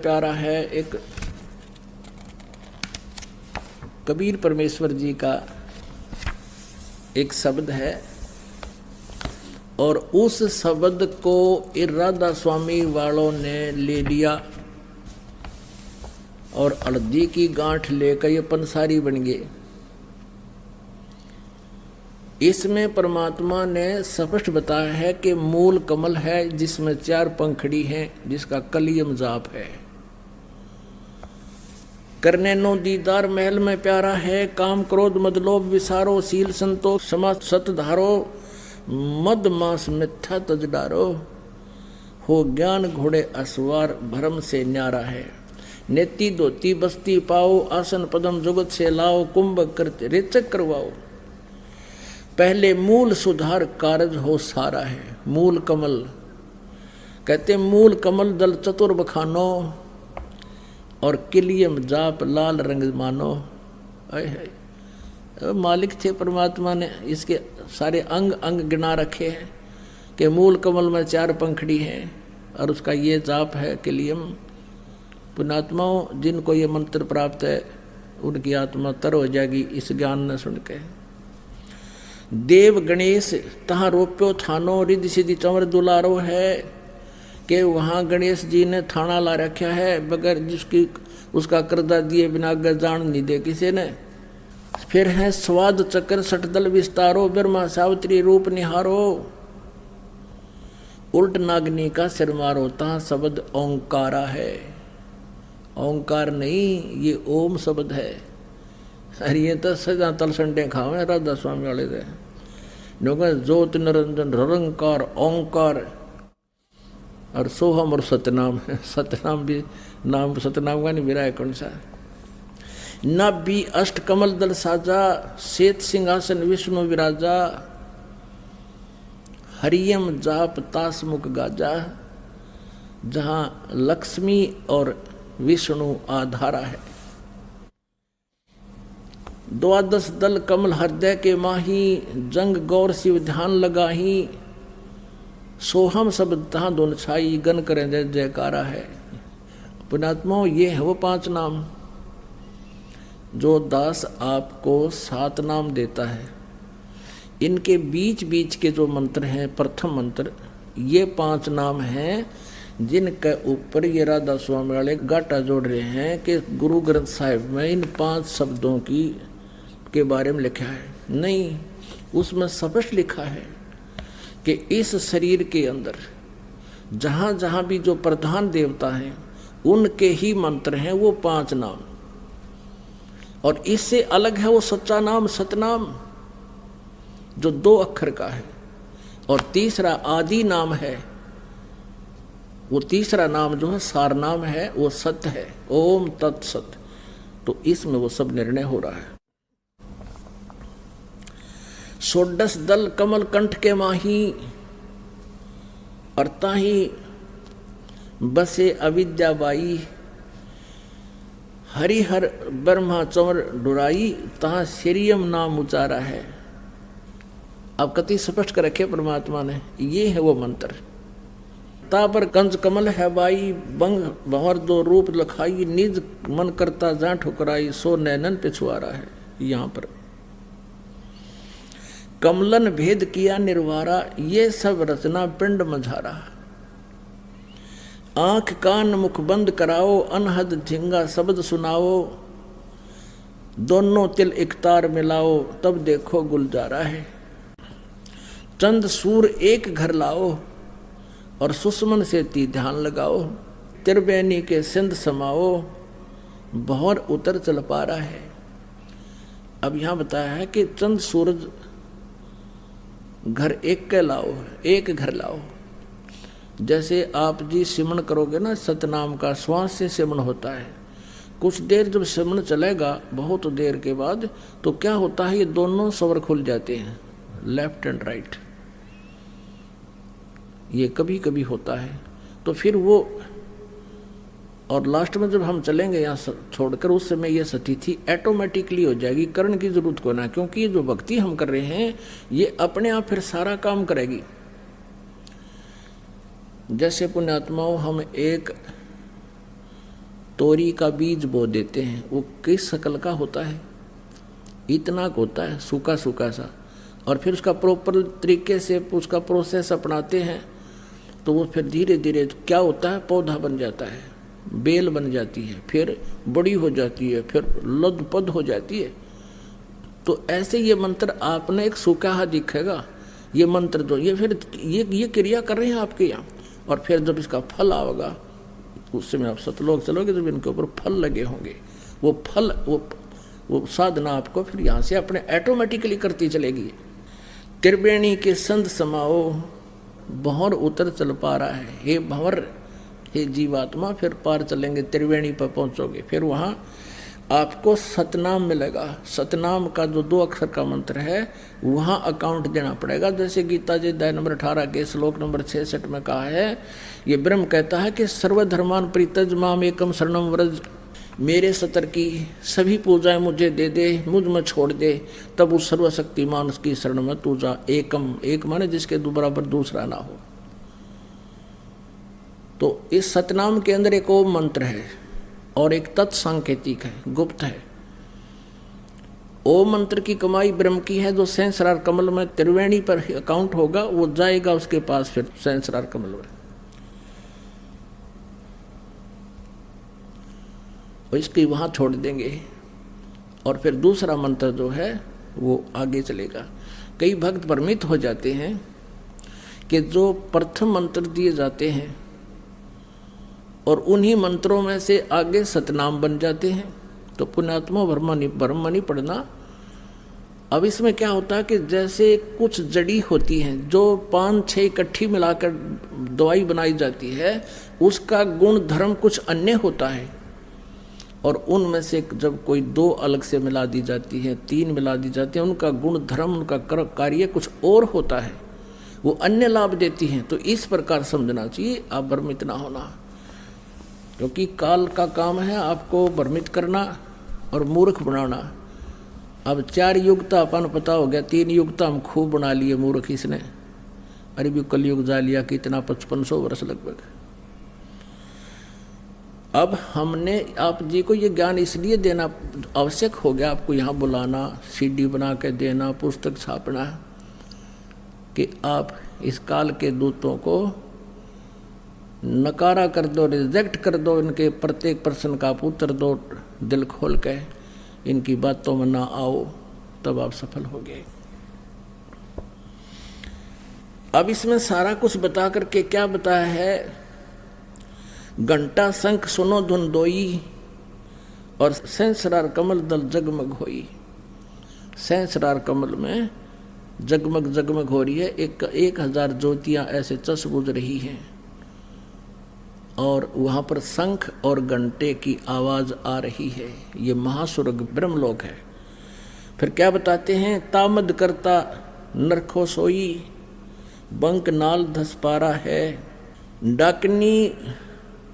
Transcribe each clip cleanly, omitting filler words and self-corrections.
प्यारा है। एक कबीर परमेश्वर जी का एक शब्द है और उस शब्द को राधा स्वामी वालों ने ले लिया और हल्दी की गांठ लेकर ये पंसारी बन गए। इसमें परमात्मा ने स्पष्ट बताया है कि मूल कमल है जिसमें 4 पंखड़ी हैं, जिसका कलियम जाप है। करने नो दीदार महल में प्यारा है, काम क्रोध मद लोभ विसारो, शील संतोष क्षमा सत धारो, मद मास मिथ्या तज डारो, हो ज्ञान घोड़े असवार भरम से न्यारा है। नेति धोती बस्ती पाओ, आसन पदम जुगत से लाओ, कुंभ करते रेचक करवाओ, पहले मूल सुधार कारज हो सारा है। मूल कमल कहते मूल कमल दल चतुर बखानो, और किलियम जाप लाल रंग मानो। मालिक थे परमात्मा ने इसके सारे अंग अंग गिना रखे हैं कि मूल कमल में 4 पंखड़ी हैं और उसका ये जाप है किलियम। पुण्यात्माओं जिनको ये मंत्र प्राप्त है उनकी आत्मा तर हो जाएगी इस ज्ञान न सुन के। देव गणेश तहाँ रोप्यो थानो, रिद्धि सिद्धि चंवर दुलारो है कि वहाँ गणेश जी ने थाना ला रखा है, बगैर जिसकी उसका कर्जा दिए बिना जान नहीं दे किसी ने। फिर है स्वाद चक्र सटदल विस्तारो, ब्रह्मा सावित्री रूप निहारो, उल्ट नागनी का सिर मारो, तहाँ शब्द ओंकारा है। ओंकार नहीं, ये ओम शब्द है। अरे ये तो सजा तल संडे खावे राधा स्वामी वाले थे। ज्योत निरंजन निरंकार ओंकार और सोहम और सतनाम है। सतनाम भी नाम सतनाम का नहीं मेरा है कौन सा। न भी अष्ट कमल दल साजा, श्वेत सिंहासन विष्णु विराजा, हरियम जाप तास मुख गाजा, जहाँ लक्ष्मी और विष्णु आधारा है। 12 दल कमल हृदय के माही, जंग गौर शिव ध्यान लगाही, सोहम शब्द तहाँ दोन छाई, गन करें जय जयकारा है। पुण्यात्माओं ये है वो 5 नाम जो दास आपको 7 नाम देता है। इनके बीच बीच के जो मंत्र हैं, प्रथम मंत्र ये 5 नाम हैं जिनके ऊपर ये राधा स्वामी वाले गाटा जोड़ रहे हैं कि गुरु ग्रंथ साहिब में इन 5 शब्दों के बारे में लिखा है। नहीं, उसमें स्पष्ट लिखा है कि इस शरीर के अंदर जहाँ जहाँ भी जो प्रधान देवता हैं उनके ही मंत्र हैं वो 5 नाम। और इससे अलग है वो सच्चा नाम सतनाम जो 2 अक्षर का है, और तीसरा आदि नाम है। वो तीसरा नाम जो है सार नाम है, वो सत्य है, ओम तत्सत। तो इसमें वो सब निर्णय हो रहा है। 16 दल कमल कंठ के माही, और ताही बसे अविद्या बाई, हरिहर ब्रह्मा चंवर डुराई, तहाँ श्रीयम नाम उचारा है। अब कति स्पष्ट कर रखे परमात्मा ने, ये है वो मंत्र। ता पर कंज कमल है बाई, बंग भंवर 2 रूप लखाई, निज मन करता जा ठुकराई, सो नैनन पिछुआरा है। यहाँ पर कमलन भेद किया निर्वारा, ये सब रचना पिंड मझारा। आंख कान मुख बंद कराओ, अनहद झिंगा शब्द सुनाओ, दोनों तिल एक तार मिलाओ, तब देखो गुलजारा है। चंद सूर एक घर लाओ, और सुषमन से ती ध्यान लगाओ, त्रिवेणी के सिंध समाओ, भौर उतर चल पा रहा है। अब यहाँ बताया है कि चंद सूरज घर एक के लाओ, एक घर लाओ। जैसे आप जी सिमन करोगे ना, सतनाम का श्वास से सिमन होता है। कुछ देर जब सिमन चलेगा, बहुत देर के बाद, तो क्या होता है, ये दोनों स्वर खुल जाते हैं, लेफ्ट एंड राइट। ये कभी कभी होता है। तो फिर वो, और लास्ट में जब हम चलेंगे यहाँ छोड़कर, उस समय ये स्थिति ऑटोमेटिकली हो जाएगी, करने की जरूरत को ना, क्योंकि ये जो भक्ति हम कर रहे हैं ये अपने आप फिर सारा काम करेगी। जैसे पुण्यात्माओं हम एक तोरी का बीज बो देते हैं, वो किस शक्ल का होता है, इतना होता है सूखा सूखा सा, और फिर उसका प्रॉपर तरीके से उसका प्रोसेस अपनाते हैं तो वो फिर धीरे धीरे क्या होता है, पौधा बन जाता है, बेल बन जाती है, फिर बड़ी हो जाती है, फिर लदपद हो जाती है। तो ऐसे ये मंत्र आपने एक सूखा दिखेगा, ये मंत्र जो ये फिर ये क्रिया कर रहे हैं आपके यहाँ, और फिर जब इसका फल आएगा उस समय आप सतलोक चलोगे जब इनके ऊपर फल लगे होंगे, वो फल वो साधना आपको फिर यहाँ से अपने ऑटोमेटिकली करती चलेगी। त्रिवेणी के संत समाओ भंवर उतर चल पा रहा है, हे भंवर हे जीवात्मा फिर पार चलेंगे, त्रिवेणी पर पहुँचोगे, फिर वहाँ आपको सतनाम मिलेगा। सतनाम का जो 2 अक्षर का मंत्र है वहाँ अकाउंट देना पड़ेगा। जैसे गीता जी अध्याय नंबर 18 के श्लोक नंबर 66 में कहा है, ये ब्रह्म कहता है कि सर्वधर्मान परित्यज माम एकम शरणम व्रज, मेरे सतर की सभी पूजाएं मुझे दे दे, मुझ में छोड़ दे, तब उस सर्वशक्तिमान उसकी शरण में तू जा। एकम, एक माने जिसके बराबर दूसरा ना हो। तो इस सतनाम के अंदर एक ओम मंत्र है और एक तत्सांकेतिक है, गुप्त है। ओम मंत्र की कमाई ब्रह्म की है, जो सहस्रार कमल में त्रिवेणी पर अकाउंट होगा वो जाएगा उसके पास फिर सहस्रार कमल में, इसकी वहाँ छोड़ देंगे और फिर दूसरा मंत्र जो है वो आगे चलेगा। कई भक्त भ्रमित हो जाते हैं कि जो प्रथम मंत्र दिए जाते हैं और उन्हीं मंत्रों में से आगे सतनाम बन जाते हैं, तो पुण्यात्मा भ्रम नहीं पढ़ना। अब इसमें क्या होता है कि जैसे कुछ जड़ी होती हैं जो 5-6 इकट्ठी मिलाकर दवाई बनाई जाती है, उसका गुण धर्म कुछ अन्य होता है, और उनमें से जब कोई 2 अलग से मिला दी जाती है, 3 मिला दी जाती है, उनका गुण धर्म उनका कार्य कुछ और होता है, वो अन्य लाभ देती हैं। तो इस प्रकार समझना चाहिए, आप भ्रमित ना होना, क्योंकि काल का काम है आपको भ्रमित करना और मूर्ख बनाना। अब 4 युगता अपन पता हो गया, 3 युगता हम खूब बना लिए मूर्ख इसने, अरे भी कलयुग जा लिया कि इतना 5500 वर्ष लगभग। अब हमने आप जी को ये ज्ञान इसलिए देना आवश्यक हो गया, आपको यहाँ बुलाना, CD बना के देना, पुस्तक छापना, कि आप इस काल के दूतों को नकारा कर दो, रिजेक्ट कर दो, इनके प्रत्येक प्रश्न का आप उत्तर दो दिल खोल के, इनकी बातों में ना आओ, तब आप सफल हो गए। अब इसमें सारा कुछ बता करके क्या बताया है, घंटा शंख सुनो धुन दोई और सहस्रार कमल दल जगमग होई। सहस्रार कमल में जगमग जगमग हो रही है, 1000 ज्योतियां ऐसे चस बुझ रही हैं, और वहाँ पर शंख और घंटे की आवाज़ आ रही है। ये महास्वर्ग ब्रह्मलोक है। फिर क्या बताते हैं, तामद करता नरखो सोई, बंक नाल धसपारा है, डाकनी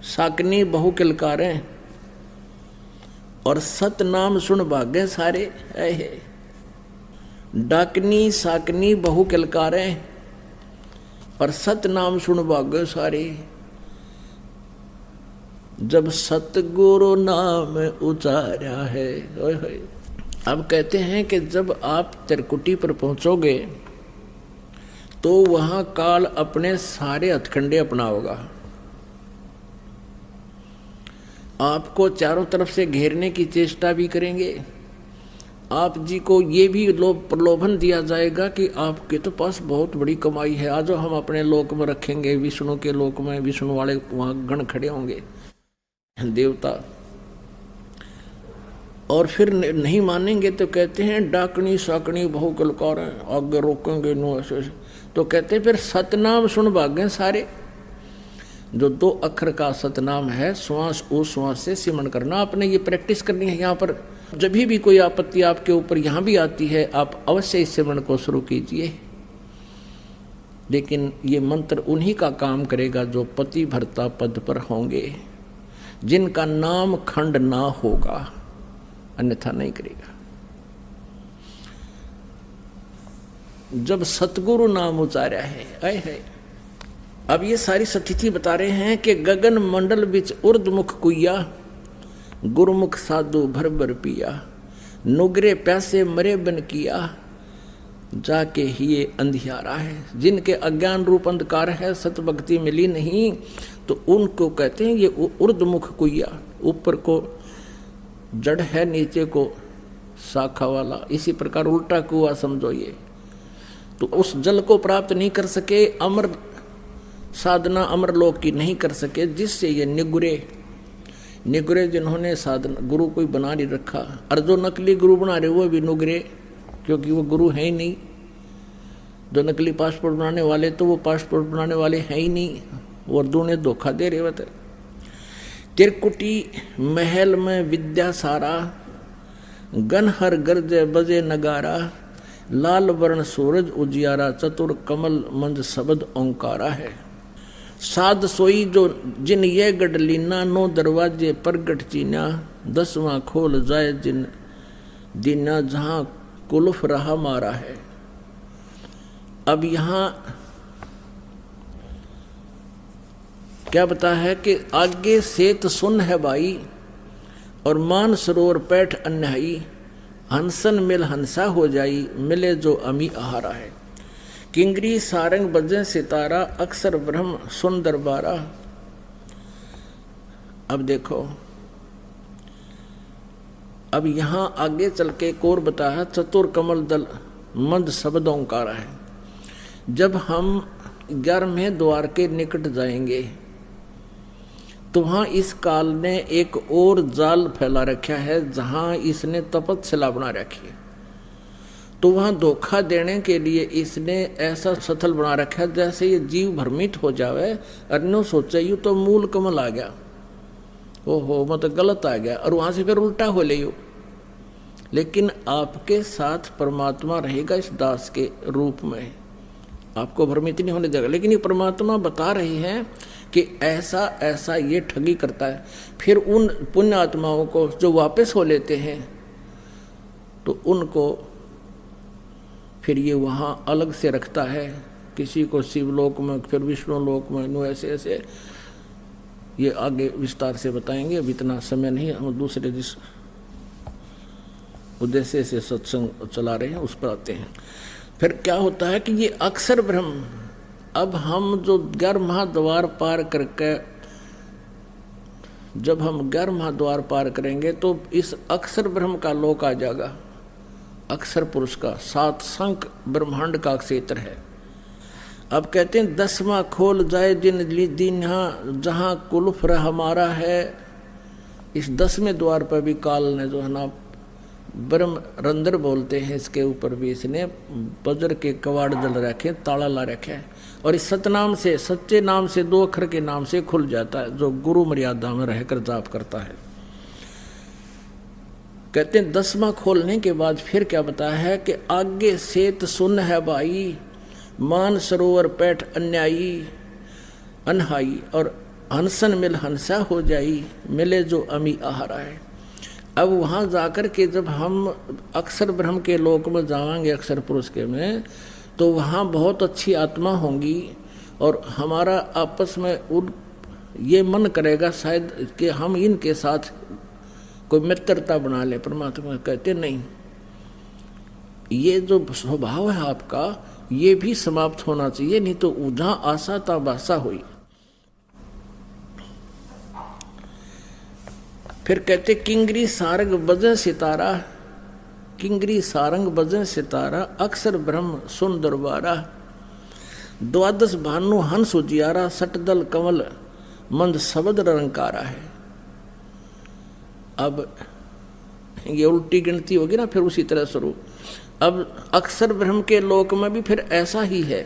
साकनी बहु किलकारें और सतनाम सुन भागे सारे। है डाकनी साकनी बहु किलकारें और सतनाम सुन भागे सारे, जब सतगुरु नाम उचारा है। अब कहते हैं कि जब आप त्रिकुटी पर पहुंचोगे तो वहां काल अपने सारे हथकंडे अपनाओगा, आपको चारों तरफ से घेरने की चेष्टा भी करेंगे। आप जी को ये भी प्रलोभन दिया जाएगा कि आपके तो पास बहुत बड़ी कमाई है, आज हम अपने लोक में रखेंगे, विष्णु के लोक में विष्णु वाले वहाँ गण खड़े होंगे देवता, और फिर नहीं मानेंगे तो कहते हैं डाकनी साकनी बहु कलकार, आगे रोकेंगे नो ऐसे। तो कहते हैं फिर सतनाम सुन भागे सारे। जो 2 अक्षर का सतनाम है, श्वास उस श्वास से सिमरण करना, आपने ये प्रैक्टिस करनी है। यहाँ पर जब भी कोई आपत्ति आपके ऊपर यहाँ भी आती है, आप अवश्य इस सिमरण को शुरू कीजिए। लेकिन ये मंत्र उन्हीं का काम करेगा जो पति भर्ता पद पर होंगे, जिनका नाम खंड ना होगा, अन्यथा नहीं करेगा। जब सतगुरु नाम उचारा है। अब ये सारी स्थिति बता रहे हैं कि गगन मंडल बिच उर्द मुख कुइया गुरुमुख साधु भर भर पिया, नुगरे प्यासे मरे बन किया, जाके ही ये अंधियारा है। जिनके अज्ञान रूप अंधकार है, सतभक्ति मिली नहीं, तो उनको कहते हैं ये उर्धमुख कुइया, ऊपर को जड़ है, नीचे को शाखा वाला। इसी प्रकार उल्टा कुआ समझो ये। तो उस जल को प्राप्त नहीं कर सके, अमर साधना अमर लोक की नहीं कर सके, जिससे ये निगुरे जिन्होंने साधना गुरु कोई बना नहीं रखा, और जो नकली गुरु बना रहे वो भी नुगरे, क्योंकि वो गुरु है ही नहीं। जो नकली पासपोर्ट बनाने वाले, तो वो पासपोर्ट बनाने वाले हैं ही नहीं, वो दूने धोखा दे रहे होते। तिरकुटी महल में विद्या सारा, गनहर गरजे बजे नगारा, लाल वर्ण सूरज उजियारा, चतुर कमल मंज शब्द ओंकारा है। साध सोई जो जिन ये गढ़ लीना, 9 दरवाजे प्रगट चीना, 10वां खोल जाए जिन दीना, जहां कुलफ रहा मारा है। अब यहां क्या बता है कि आगे सेत सुन है भाई, और मान सरोवर पैठ अन्यायी, हंसन मिल हंसा हो जाई, मिले जो अमी आहारा है। किंगरी सारंग बजे सितारा, अक्सर ब्रह्म सुन दरबारा। अब देखो, अब यहां आगे चल के एक और बताया, चतुर कमल दल मंद शब्द ओंकारा है। जब हम 11वें द्वार के निकट जाएंगे तो वहां इस काल ने एक और जाल फैला रखा है, जहां इसने तपस्या बना रखी है। तो वहां धोखा देने के लिए इसने ऐसा स्थल बना रखा है जैसे ये जीव भ्रमित हो जावे, अन्यों सोचे यू तो मूल कमल आ गया, ओहो मतलब गलत आ गया, और वहां से फिर उल्टा हो ले। लेकिन आपके साथ परमात्मा रहेगा इस दास के रूप में, आपको भ्रमित नहीं होने देगा। लेकिन ये परमात्मा बता रहे हैं कि ऐसा ऐसा ये ठगी करता है। फिर उन पुण्य आत्माओं को जो वापस हो लेते हैं, तो उनको फिर ये वहाँ अलग से रखता है, किसी को शिवलोक में, फिर विष्णु लोक में, ऐसे ऐसे ये आगे विस्तार से बताएंगे। अब इतना समय नहीं, हम दूसरे जिस उद्देश्य से सत्संग चला रहे हैं उस पर आते हैं। फिर क्या होता है कि ये अक्षर ब्रह्म, अब हम जो 11वां द्वार पार करके, जब हम 11वां द्वार पार करेंगे तो इस अक्षर ब्रह्म का लोक आ जाएगा। अक्षर पुरुष का 7 संख ब्रह्मांड का क्षेत्र है। अब कहते हैं 10वां खोल जाए जिन दीन्हा, जहां कुलफ हमारा है। इस 10वें द्वार पर भी काल ने जो है ना ब्रह्म रंध्र बोलते हैं, इसके ऊपर भी इसने वज्र के कवाड़ जल रखे, ताला ला रखे है। और इस सतनाम से, सच्चे नाम से, 2 अक्षर के नाम से खुल जाता है, जो गुरु मर्यादा में रहकर जाप करता है। कहते हैं 10वां खोलने के बाद फिर क्या बताया है कि आगे सेत सुन है भाई, मान सरोवर पैठ अन्यायी अनहाई, और हंसन मिल हंसा हो जाई, मिले जो अमी आहारा है। अब वहाँ जाकर के जब हम अक्षर ब्रह्म के लोक में जाएंगे, अक्षर पुरुष के में, तो वहाँ बहुत अच्छी आत्मा होंगी, और हमारा आपस में उन ये मन करेगा शायद कि हम इनके साथ कोई मित्रता बना ले। परमात्मा कहते नहीं, ये जो स्वभाव है आपका ये भी समाप्त होना चाहिए, नहीं तो जहाँ आशा ता बासा हुई। फिर कहते किंगरी सारंग बजे सितारा, किंगरी सारंग बजे सितारा, अक्षर ब्रह्म सुन दरबारा, 12 भानु हंस उजियारा, सटदल कमल मंद शब्द रंकारा है। अब ये उल्टी गिनती होगी ना, फिर उसी तरह स्वरूप। अब अक्षर ब्रह्म के लोक में भी फिर ऐसा ही है।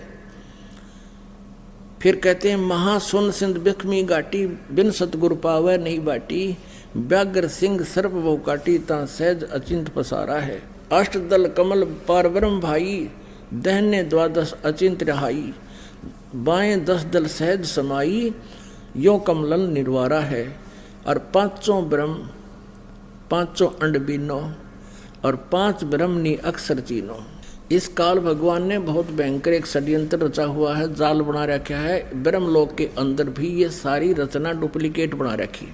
फिर कहते हैं महासुन सिंध बिखमी घाटी, बिन सतगुरु पावे नहीं बाटी, व्याघ्र सिंह सर्प वो काटी, ता सहज अचिंत पसारा है। अष्टदल कमल पार ब्रह्म भाई, दहने 12 अचिंत रहाई, बाएं 10 दल सहज समाई, यो कमलन निर्वारा है। और 5 ब्रह्म 5 अंड बीनो, और 5 ब्रह्मनी अक्षर चीनो। इस काल भगवान ने बहुत भयंकर एक षड्यंत्र रचा हुआ है, जाल बना रखा है। ब्रह्मलोक के अंदर भी ये सारी रचना डुप्लीकेट बना रखी।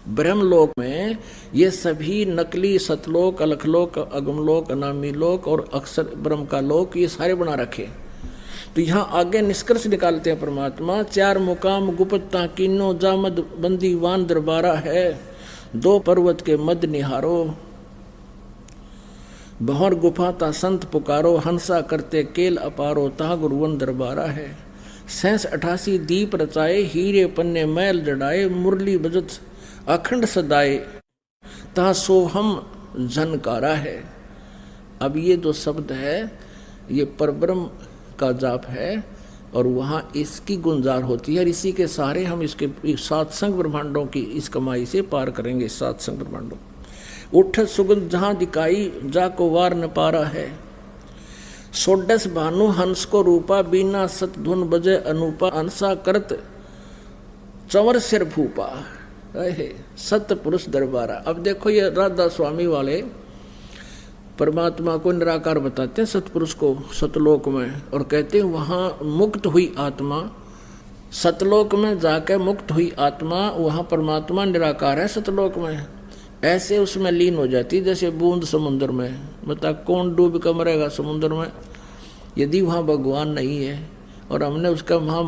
ब्रह्मलोक में ये सभी नकली सतलोक, अलखलोक, अगमलोक, अनामी लोक और अक्षर ब्रह्म का लोक, ये सारे बना रखे। तो यहाँ आगे निष्कर्ष निकालते हैं परमात्मा, 4 मुकाम गुप्ता कीनो, जामद बंदी वान दरबारा है, 2 पर्वत के मद निहारो, बहुर गुफा ता संत पुकारो, हंसा करते केल अपारो, ता गुरुवन दरबारा है। 87 दीप रचाए, हीरे पन्ने मैल जड़ाए, मुरली बजत अखंड सदाए, ता सोहम झनकारा है। अब ये जो शब्द है ये परब्रह्म का जाप है और वहाँ इसकी गुंजार होती है, और इसी के सहारे हम इसके 7 संग ब्रह्मांडों की इस कमाई से पार करेंगे। 7 संग ब्रह्मांडों उठ सुगंध जहाँ दिखाई, जाको वार न पारा है, 16 भानु हंस को रूपा, बीना सत धुन बजे अनूपा, अंसा करत चंवर सिर भूपा, सत पुरुष दरबारा। अब देखो ये राधा स्वामी वाले परमात्मा को निराकार बताते हैं, सतपुरुष को सतलोक में, और कहते हैं वहाँ मुक्त हुई आत्मा, सतलोक में जाके मुक्त हुई आत्मा, वहाँ परमात्मा निराकार है सतलोक में, ऐसे उसमें लीन हो जाती जैसे बूंद समुद्र में। बता कौन डूब कर मरेगा समुद्र में यदि वहाँ भगवान नहीं है और हमने उसका वहाँ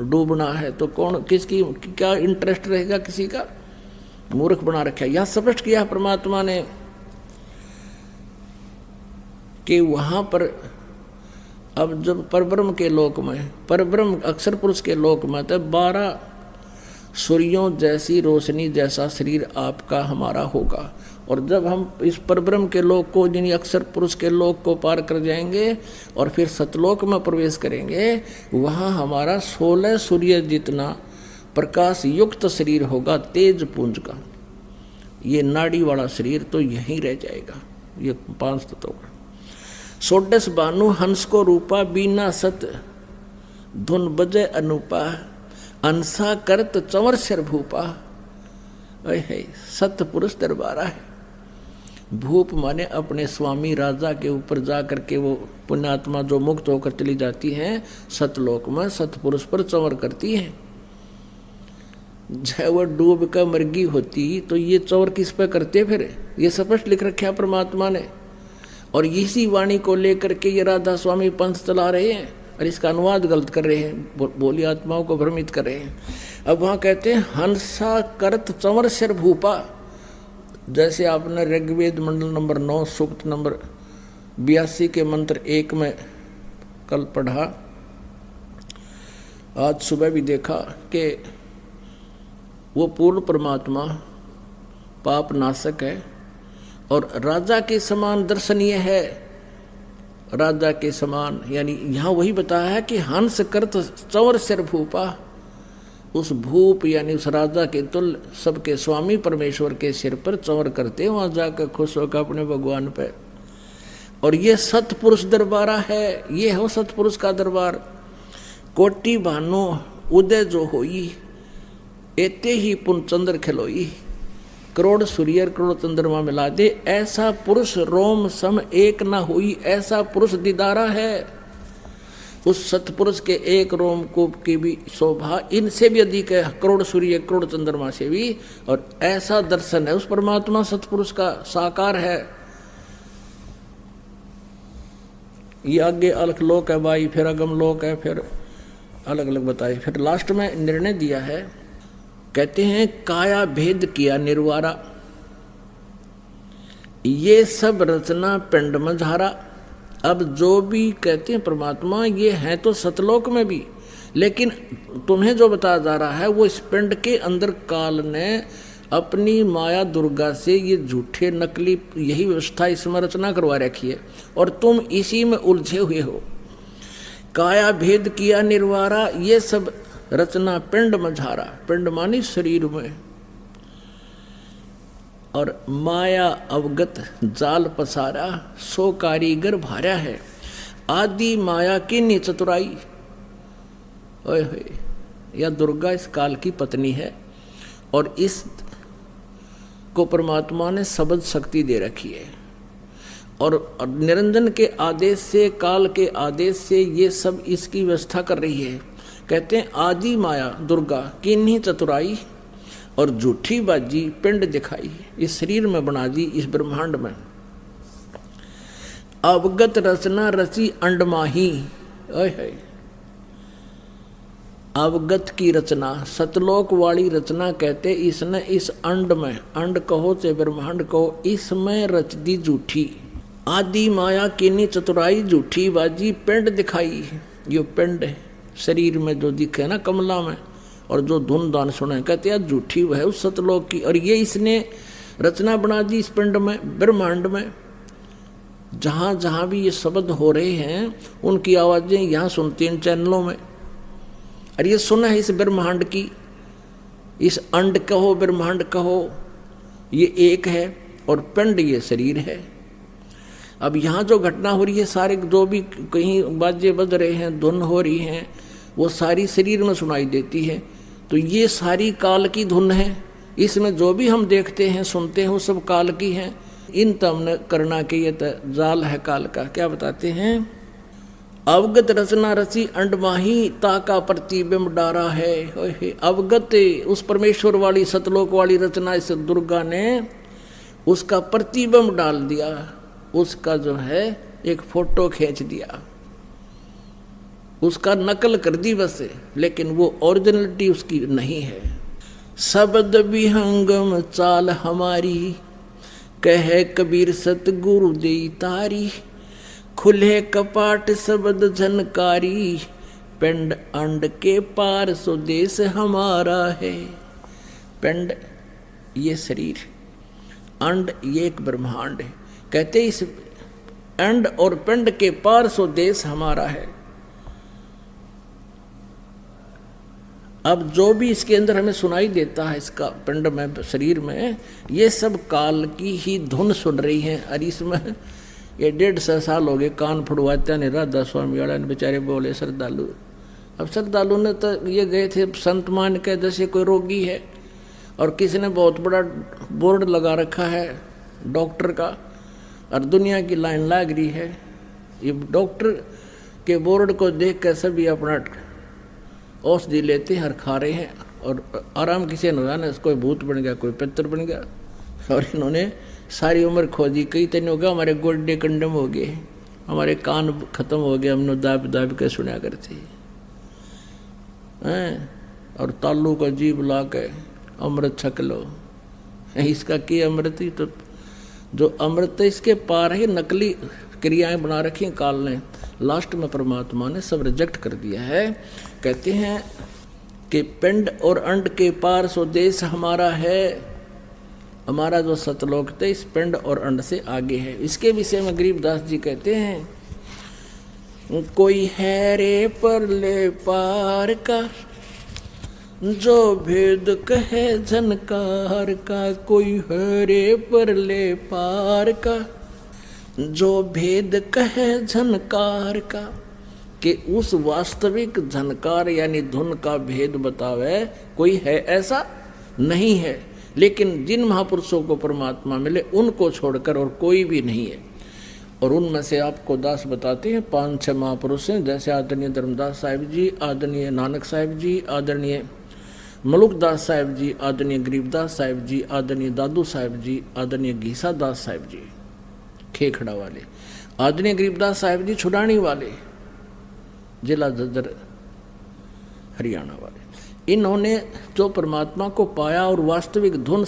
डूबना है, तो कौन किसकी क्या इंटरेस्ट रहेगा किसी का? मूर्ख बना रखा है। यहाँ स्पष्ट किया परमात्मा ने कि वहाँ पर अब जब परब्रह्म के लोक में, परब्रह्म अक्षर पुरुष के लोक में, तो 12 सूर्यों जैसी रोशनी जैसा शरीर आपका हमारा होगा। और जब हम इस परब्रह्म के लोक को, यानी अक्षर पुरुष के लोक को पार कर जाएंगे और फिर सतलोक में प्रवेश करेंगे, वहाँ हमारा 16 सूर्य जितना प्रकाश युक्त शरीर होगा, तेज पुंज का। ये नाड़ी वाला शरीर तो यहीं रह जाएगा। ये 5 तत्वों का। 16 भानु हंस को रूपा, बीना सत धुन बजे अनूपा, अंसा करत चंवर सिर भूपा, सत पुरुष दरबारा है। भूप माने अपने स्वामी राजा के ऊपर जा करके वो पुण्यात्मा जो मुक्त होकर चली जाती हैं सतलोक में, सतपुरुष पर चंवर करती हैं। जब वह डूब कर मरगी होती तो ये चंवर किस पे करते? फिर ये स्पष्ट लिख रखा परमात्मा ने, और इसी वाणी को लेकर के ये राधा स्वामी पंथ चला रहे हैं और इसका अनुवाद गलत कर रहे हैं, बोली आत्माओं को भ्रमित कर रहे हैं। अब वहाँ कहते हैं हंसा करत चंवर सिर भूपा, जैसे आपने ऋग्वेद मंडल नंबर 9 सूक्त नंबर 82 के मंत्र 1 में कल पढ़ा, आज सुबह भी देखा कि वो पूर्ण परमात्मा पाप नाशक है और राजा के समान दर्शनीय है। राजा के समान यानी यहाँ वही बताया है कि हंस करत चंवर सिर भूपा, उस भूप यानी उस राजा के तुल्य सबके स्वामी परमेश्वर के सिर पर चंवर करते, वहाँ जाकर खुश होकर अपने भगवान पे। और ये सतपुरुष दरबारा है, ये हो सतपुरुष का दरबार। कोटि भानु उदय जो होई, एते ही पुन चंद्र खिलोई, करोड़ सूर्य करोड़ चंद्रमा मिला दे, ऐसा पुरुष रोम सम एक ना हुई, ऐसा पुरुष दीदारा है। उस सतपुरुष के एक रोम कूप की भी शोभा इनसे भी अधिक है, करोड़ सूर्य करोड़ चंद्रमा से भी। और ऐसा दर्शन है उस परमात्मा सतपुरुष का, साकार है। ये आगे अलख लोक है भाई, फिर अगम लोक है, फिर अलग अलग बताए। फिर लास्ट में निर्णय दिया है, कहते हैं काया भेद किया निर्वारा, ये सब रचना पिंड में झारा। अब जो भी कहते हैं परमात्मा ये है तो सतलोक में भी, लेकिन तुम्हें जो बताया जा रहा है वो इस पिंड के अंदर काल ने अपनी माया दुर्गा से ये झूठे नकली यही व्यवस्था इसमें रचना करवा रखी है और तुम इसी में उलझे हुए हो। काया भेद किया निर्वारा, ये सब रचना पिंड में झारा, पिंड मानी शरीर में, और माया अवगत जाल पसारा, सो कारीगर भार्या है, आदि माया की नी चतुराई। ओए होए, यह दुर्गा इस काल की पत्नी है और इस को परमात्मा ने शब्द शक्ति दे रखी है और निरंजन के आदेश से, काल के आदेश से ये सब इसकी व्यवस्था कर रही है। कहते हैं आदि माया दुर्गा किन्हीं चतुराई, और झूठी बाजी पिंड दिखाई, इस शरीर में बना दी, इस ब्रह्मांड में। अवगत रचना रची अंड माही, अवगत की रचना, सतलोक वाली रचना कहते इसने इस अंड में, अंड कहो चाहे ब्रह्मांड कहो, इसमें रच दी झूठी। आदि माया कीनी चतुराई झूठी बाजी पिंड दिखाई। यो पिंड है शरीर में जो दिखे ना कमला में, और जो धुन दान सुने, कहते हैं झूठी वह उस सतलोक की। और ये इसने रचना बना दी इस पिंड में, ब्रह्मांड में। जहाँ जहाँ भी ये शब्द हो रहे हैं उनकी आवाज़ें यहाँ सुनती इन चैनलों में। और ये सुना है इस ब्रह्मांड की, इस अंड कहो ब्रह्मांड कहो, ये एक है और पिंड ये शरीर है। अब यहाँ जो घटना हो रही है, सारे जो भी कहीं बाजे बज रहे हैं, धुन हो रही हैं, वो सारी शरीर में सुनाई देती है। तो ये सारी काल की धुन है। इसमें जो भी हम देखते हैं सुनते हैं वो सब काल की हैं। इन तमने करना के ये जाल है काल का। क्या बताते हैं? अवगत रचना रची अंड माही, ताका प्रतिबिंब डारा है। अवगत उस परमेश्वर वाली सतलोक वाली रचना इस दुर्गा ने उसका प्रतिबिंब डाल दिया, उसका जो है एक फोटो खींच दिया, उसका नकल कर दी बस, लेकिन वो ओरिजिनलिटी उसकी नहीं है। शब्द विहंगम चाल हमारी, कहे कबीर सतगुरु देई तारी, खुले कपाट शब्द झनकारी, पिंड अंड के पार स्वदेश हमारा है। पिंड ये शरीर, अंड ये एक ब्रह्मांड है। कहते इस अंड और पिंड के पार स्वदेश हमारा है। अब जो भी इसके अंदर हमें सुनाई देता है, इसका पिंड में शरीर में, ये सब काल की ही धुन सुन रही है। और इसमें ये 150 साल हो गए कान फुड़वाते ने राधा स्वामी वाला ने बेचारे बोले श्रद्धालु। अब श्रद्धालु ने तो ये गए थे संत मान के, जैसे कोई रोगी है और किसी ने बहुत बड़ा बोर्ड लगा रखा है डॉक्टर का, और दुनिया की लाइन लग रही है। ये डॉक्टर के बोर्ड को देख कर सभी अपना औषधि लेते हैं और खा रहे हैं, और आराम किसी ने हुआ ना, कोई भूत बन गया, कोई पितर बन गया। और इन्होंने सारी उम्र खोजी, कई तन होगा हमारे गोड्डे कंडम हो गए, हमारे कान खत्म हो गए, हमने दाब दाब के सुना करते हैं, और तालू का जीभ ला के अमृत छक लो। इसका की अमृत ही तो, जो अमृत इसके पार है, नकली क्रियाएं बना रखी काल ने। लास्ट में परमात्मा ने सब रिजेक्ट कर दिया है। कहते हैं कि पिंड और अंड के पार स्वदेश हमारा है। हमारा जो सतलोक थे इस पिंड और अंड से आगे है। इसके विषय में गरीबदास जी कहते हैं, कोई है रे परले पार का, जो भेद कहे झनकार का। कोई है रे परले पार का, जो भेद कहे झनकार का, कि उस वास्तविक झनकार यानी धुन का भेद बतावे कोई है ऐसा नहीं है। लेकिन जिन महापुरुषों को परमात्मा मिले उनको छोड़कर और कोई भी नहीं है। और उनमें से आपको दास बताते हैं 5-6 महापुरुष हैं, जैसे आदरणीय धर्मदास साहिब जी, आदरणीय नानक साहिब जी, आदरणीय मलुकदास साहिब जी, आदरणीय गरीबदास साहिब जी, आदरणीय दादू साहिब जी, आदरणीय घीसा दास साहिब जी खेखड़ा वाले, आदरणीय गरीबदास साहिब जी छुड़ानी वाले, जिला झज्जर हरियाणा वाले। इन्होंने जो परमात्मा को पाया और वास्तविक धुन